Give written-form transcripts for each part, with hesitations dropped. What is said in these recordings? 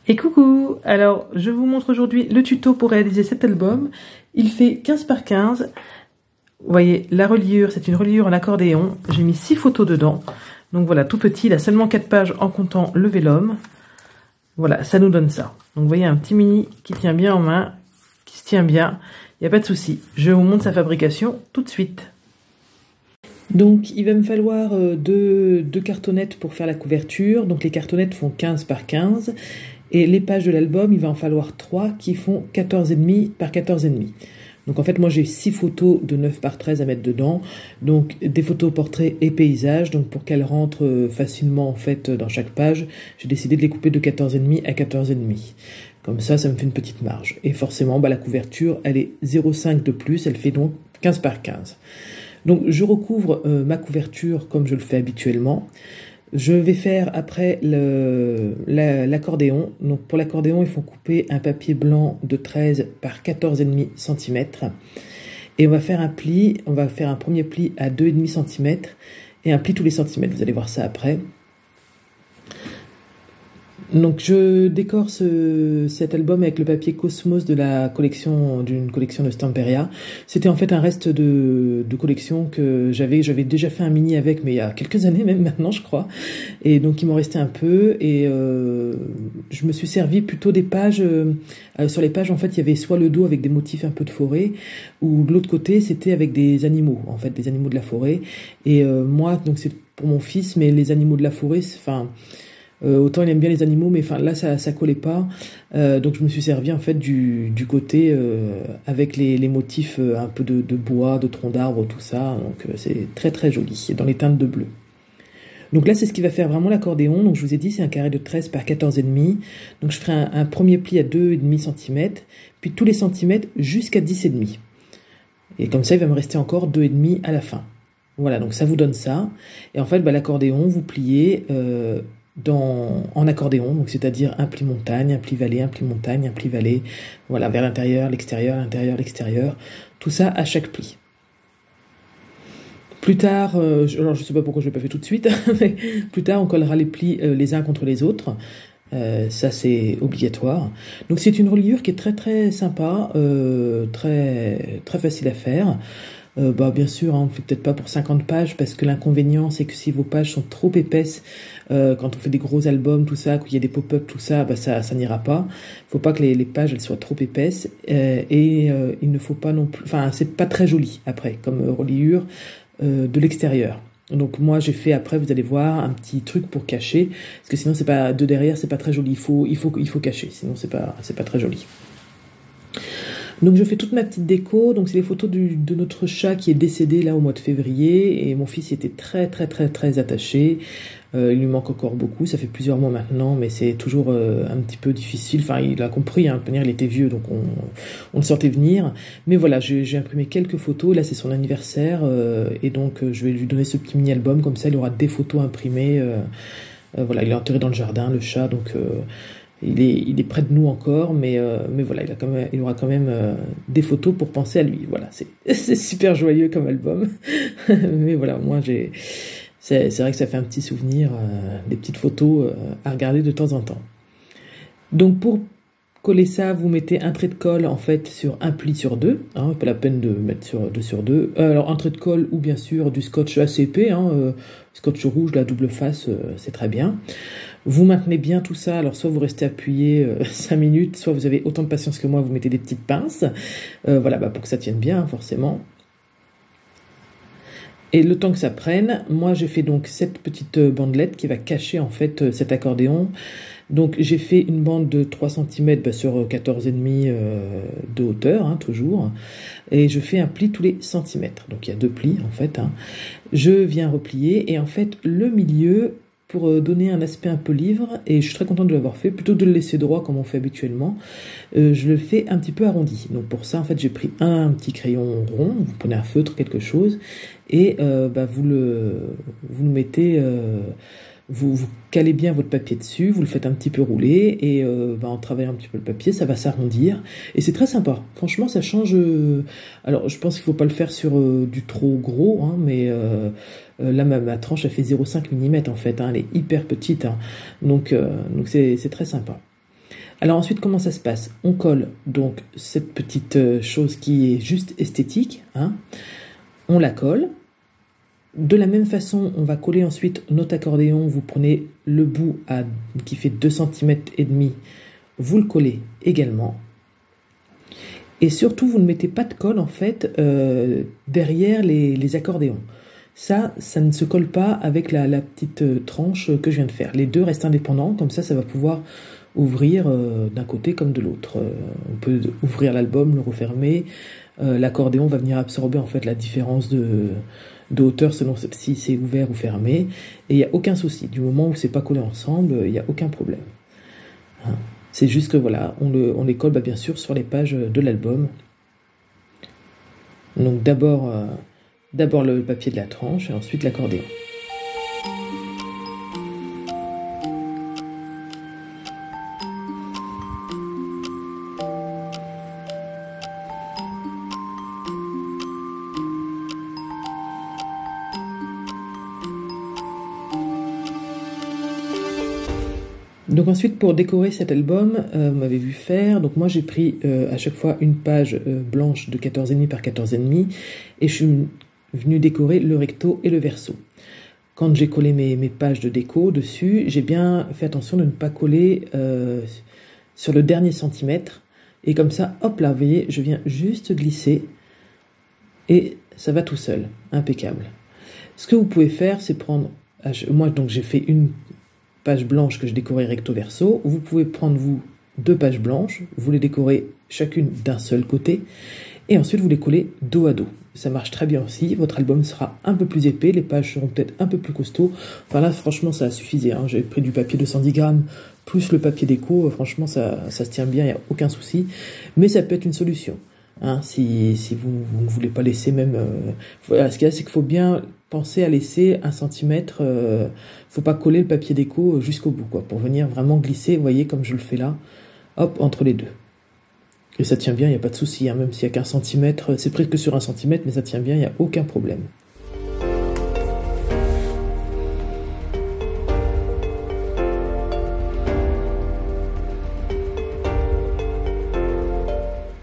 Et coucou! Alors, je vous montre aujourd'hui le tuto pour réaliser cet album. Il fait 15 par 15. Vous voyez, la reliure, c'est une reliure en accordéon. J'ai mis 6 photos dedans. Donc voilà, tout petit, il a seulement 4 pages en comptant le vélum. Voilà, ça nous donne ça. Donc vous voyez, un petit mini qui tient bien en main, qui se tient bien. Il n'y a pas de souci. Je vous montre sa fabrication tout de suite. Donc il va me falloir deux cartonnettes pour faire la couverture. Donc les cartonnettes font 15 par 15. Et les pages de l'album, il va en falloir 3 qui font 14,5 par 14,5. Donc en fait, moi j'ai 6 photos de 9 par 13 à mettre dedans. Donc des photos portraits et paysages. Donc pour qu'elles rentrent facilement en fait dans chaque page, j'ai décidé de les couper de 14,5 à 14,5. Comme ça, ça me fait une petite marge. Et forcément, la couverture, elle est 0,5 de plus. Elle fait donc 15 par 15. Donc je recouvre ma couverture comme je le fais habituellement. Je vais faire après l'accordéon. Donc pour l'accordéon, il faut couper un papier blanc de 13 par 14,5 cm. Et on va faire un pli, on va faire un premier pli à 2,5 cm et un pli tous les centimètres. Vous allez voir ça après. Donc je décore cet album avec le papier Cosmos de la collection, d'une collection de Stamperia. C'était en fait un reste de collection que j'avais déjà fait un mini avec, mais il y a quelques années même maintenant je crois. Et donc il m'en restait un peu et je me suis servi plutôt des pages, sur les pages en fait il y avait soit le dos avec des motifs un peu de forêt, ou de l'autre côté c'était avec des animaux, en fait des animaux de la forêt. Et moi donc c'est pour mon fils, mais les animaux de la forêt, enfin... autant il aime bien les animaux, mais enfin là ça collait pas, donc je me suis servi en fait du côté avec les motifs un peu de bois, de troncs d'arbres, tout ça, donc c'est très très joli, dans les teintes de bleu. Donc là c'est ce qui va faire vraiment l'accordéon. Donc je vous ai dit c'est un carré de 13 par 14,5, donc je ferai un premier pli à 2,5 cm, puis tous les centimètres jusqu'à 10,5, et comme ça il va me rester encore 2,5 à la fin. Voilà, donc ça vous donne ça, et en fait l'accordéon vous pliez en accordéon, donc c'est-à-dire un pli montagne, un pli vallée, un pli montagne, un pli vallée, voilà, vers l'intérieur, l'extérieur, l'intérieur, l'extérieur, tout ça à chaque pli. Plus tard, alors je sais pas pourquoi je l'ai pas fait tout de suite, mais plus tard on collera les plis les uns contre les autres, ça c'est obligatoire. Donc c'est une reliure qui est très très sympa, très très facile à faire. Bien sûr, on ne fait peut-être pas pour 50 pages, parce que l'inconvénient, c'est que si vos pages sont trop épaisses, quand on fait des gros albums, tout ça, qu'il y a des pop-up, tout ça, ça n'ira pas. Il ne faut pas que les pages elles soient trop épaisses, et il ne faut pas non plus... Enfin, c'est pas très joli, après, comme reliure de l'extérieur. Donc moi, j'ai fait, après, vous allez voir, un petit truc pour cacher, parce que sinon, c'est pas de derrière, c'est pas très joli. Il faut cacher, sinon c'est pas très joli. Donc je fais toute ma petite déco. Donc c'est les photos de notre chat qui est décédé là au mois de février, et mon fils était très très très très attaché. Il lui manque encore beaucoup, ça fait plusieurs mois maintenant, mais c'est toujours un petit peu difficile. Enfin, il a compris, hein, il était vieux, donc on le sentait venir. Mais voilà, j'ai imprimé quelques photos. Là c'est son anniversaire, et donc je vais lui donner ce petit mini album, comme ça il aura des photos imprimées. Voilà, il est enterré dans le jardin, le chat, donc il est près de nous encore, mais voilà, il aura quand même des photos pour penser à lui. Voilà, c'est super joyeux comme album. Mais voilà, moi c'est vrai que ça fait un petit souvenir, des petites photos à regarder de temps en temps. Donc pour coller ça, vous mettez un trait de colle en fait sur un pli sur deux, hein, pas la peine de mettre sur 2 sur 2. Alors un trait de colle, ou bien sûr du scotch assez épais, hein, scotch rouge, la double face, c'est très bien. Vous maintenez bien tout ça, alors soit vous restez appuyé 5 minutes, soit vous avez autant de patience que moi, vous mettez des petites pinces, voilà, pour que ça tienne bien, forcément. Et le temps que ça prenne, moi j'ai fait donc cette petite bandelette qui va cacher en fait cet accordéon. Donc j'ai fait une bande de 3 cm sur 14,5 de hauteur, hein, toujours, et je fais un pli tous les centimètres. Donc il y a 2 plis en fait, hein. Je viens replier, et en fait le milieu, pour donner un aspect un peu livre, et je suis très contente de l'avoir fait, plutôt que de le laisser droit comme on fait habituellement, je le fais un petit peu arrondi. Donc pour ça, en fait, j'ai pris un petit crayon rond, vous prenez un feutre, quelque chose, et vous le mettez... Vous calez bien votre papier dessus, vous le faites un petit peu rouler, et en travaillant un petit peu le papier, ça va s'arrondir, et c'est très sympa. Franchement, ça change. Alors, je pense qu'il ne faut pas le faire sur du trop gros, hein, mais là, ma tranche, elle fait 0,5 mm en fait, hein, elle est hyper petite, hein, donc c'est très sympa. Alors ensuite, comment ça se passe? On colle donc cette petite chose qui est juste esthétique, hein. On la colle. De la même façon, on va coller ensuite notre accordéon. Vous prenez le bout qui fait 2 cm et demi, vous le collez également. Et surtout, vous ne mettez pas de colle en fait derrière les accordéons. Ça ne se colle pas avec la petite tranche que je viens de faire. Les deux restent indépendants, comme ça va pouvoir ouvrir d'un côté comme de l'autre. On peut ouvrir l'album, le refermer. L'accordéon va venir absorber en fait la différence de hauteur selon si c'est ouvert ou fermé. Et il n'y a aucun souci. Du moment où c'est pas collé ensemble, il n'y a aucun problème. Hein. C'est juste que voilà, on les colle bien sûr sur les pages de l'album. Donc d'abord le papier de la tranche et ensuite l'accordéon. Donc ensuite, pour décorer cet album, vous m'avez vu faire, donc moi j'ai pris à chaque fois une page blanche de 14,5 par 14,5 et je suis venu décorer le recto et le verso. Quand j'ai collé mes pages de déco dessus, j'ai bien fait attention de ne pas coller sur le dernier centimètre. Et comme ça, hop là, vous voyez, je viens juste glisser et ça va tout seul, impeccable. Ce que vous pouvez faire, c'est prendre, moi donc j'ai fait une page blanche que je décorais recto verso. Vous pouvez prendre vous 2 pages blanches, vous les décorez chacune d'un seul côté et ensuite vous les collez dos à dos. Ça marche très bien aussi, votre album sera un peu plus épais, les pages seront peut-être un peu plus costauds. Enfin là franchement ça suffisait, hein. J'avais pris du papier de 110 grammes plus le papier déco, franchement ça se tient bien, il n'y a aucun souci. Mais ça peut être une solution, hein, si vous ne voulez pas laisser même... Voilà, ce qu'il y a c'est qu'il faut bien penser à laisser 1 centimètre, faut pas coller le papier déco jusqu'au bout, quoi, pour venir vraiment glisser, vous voyez comme je le fais là, hop, entre les deux. Et ça tient bien, il n'y a pas de souci, hein, même s'il n'y a qu'un centimètre, c'est presque sur 1 centimètre, mais ça tient bien, il n'y a aucun problème.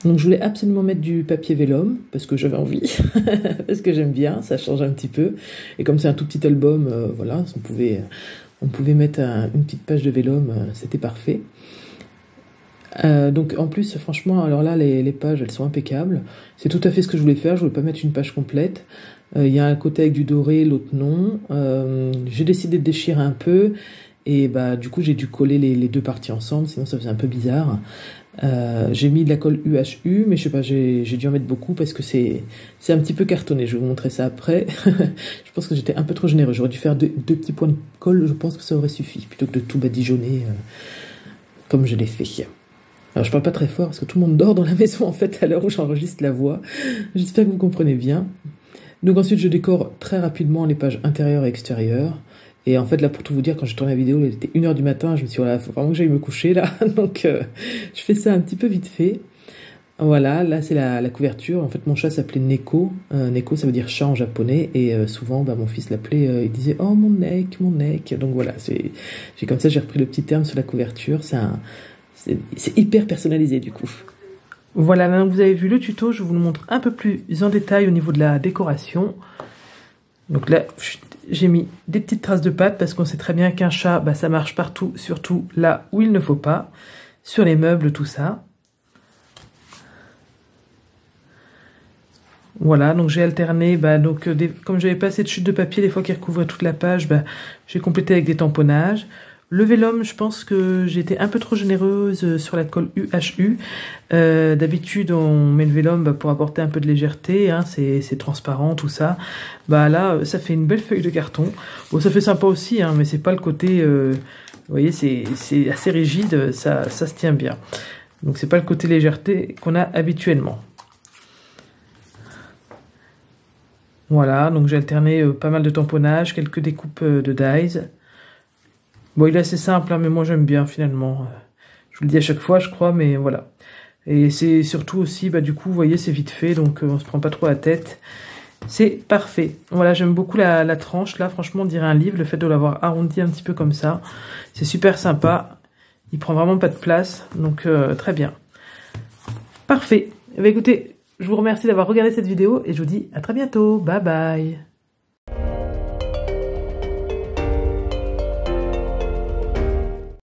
Donc je voulais absolument mettre du papier vélum, parce que j'avais envie, parce que j'aime bien, ça change un petit peu. Et comme c'est un tout petit album, voilà, on pouvait mettre une petite page de vélum, c'était parfait. Donc en plus, franchement, alors là, les pages, elles sont impeccables. C'est tout à fait ce que je voulais faire, je voulais pas mettre une page complète. Il y a un côté avec du doré, l'autre non. J'ai décidé de déchirer un peu. Et bah du coup j'ai dû coller les deux parties ensemble, sinon ça faisait un peu bizarre. J'ai mis de la colle UHU, mais je sais pas, j'ai dû en mettre beaucoup parce que c'est un petit peu cartonné. Je vais vous montrer ça après. Je pense que j'étais un peu trop généreux. J'aurais dû faire deux petits points de colle, je pense que ça aurait suffi, plutôt que de tout badigeonner comme je l'ai fait. Alors je parle pas très fort parce que tout le monde dort dans la maison en fait à l'heure où j'enregistre la voix. J'espère que vous comprenez bien. Donc ensuite je décore très rapidement les pages intérieures et extérieures. Et en fait, là, pour tout vous dire, quand j'ai tourné la vidéo, il était 1h du matin, je me suis dit, voilà, faut vraiment que j'aille me coucher, là. Donc, je fais ça un petit peu vite fait. Voilà, là, c'est la couverture. En fait, mon chat s'appelait Neko. Neko, ça veut dire chat en japonais. Et souvent, mon fils l'appelait, il disait, oh, mon neck, mon neck. Donc voilà, j'ai comme ça, j'ai repris le petit terme sur la couverture. C'est hyper personnalisé, du coup. Voilà, là, vous avez vu le tuto. Je vous le montre un peu plus en détail au niveau de la décoration. Donc là, j'ai mis des petites traces de pâte parce qu'on sait très bien qu'un chat, ça marche partout, surtout là où il ne faut pas, sur les meubles, tout ça. Voilà, donc j'ai alterné, comme j'avais pas assez de chute de papier, des fois qui recouvrait toute la page, j'ai complété avec des tamponnages. Le vélum, je pense que j'ai été un peu trop généreuse sur la colle UHU. D'habitude, on met le vélum pour apporter un peu de légèreté, hein, c'est transparent, tout ça. Là, ça fait une belle feuille de carton. Bon, ça fait sympa aussi, hein, mais c'est pas le côté... vous voyez, c'est assez rigide, ça se tient bien. Donc, c'est pas le côté légèreté qu'on a habituellement. Voilà, donc j'ai alterné pas mal de tamponnages, quelques découpes de dies. Bon, il est assez simple, hein, mais moi j'aime bien finalement. Je vous le dis à chaque fois, je crois, mais voilà. Et c'est surtout aussi, du coup, vous voyez, c'est vite fait, donc on se prend pas trop la tête. C'est parfait. Voilà, j'aime beaucoup la tranche, là, franchement, on dirait un livre, le fait de l'avoir arrondi un petit peu comme ça. C'est super sympa. Il prend vraiment pas de place, donc très bien. Parfait. Eh bien, écoutez, je vous remercie d'avoir regardé cette vidéo et je vous dis à très bientôt. Bye bye.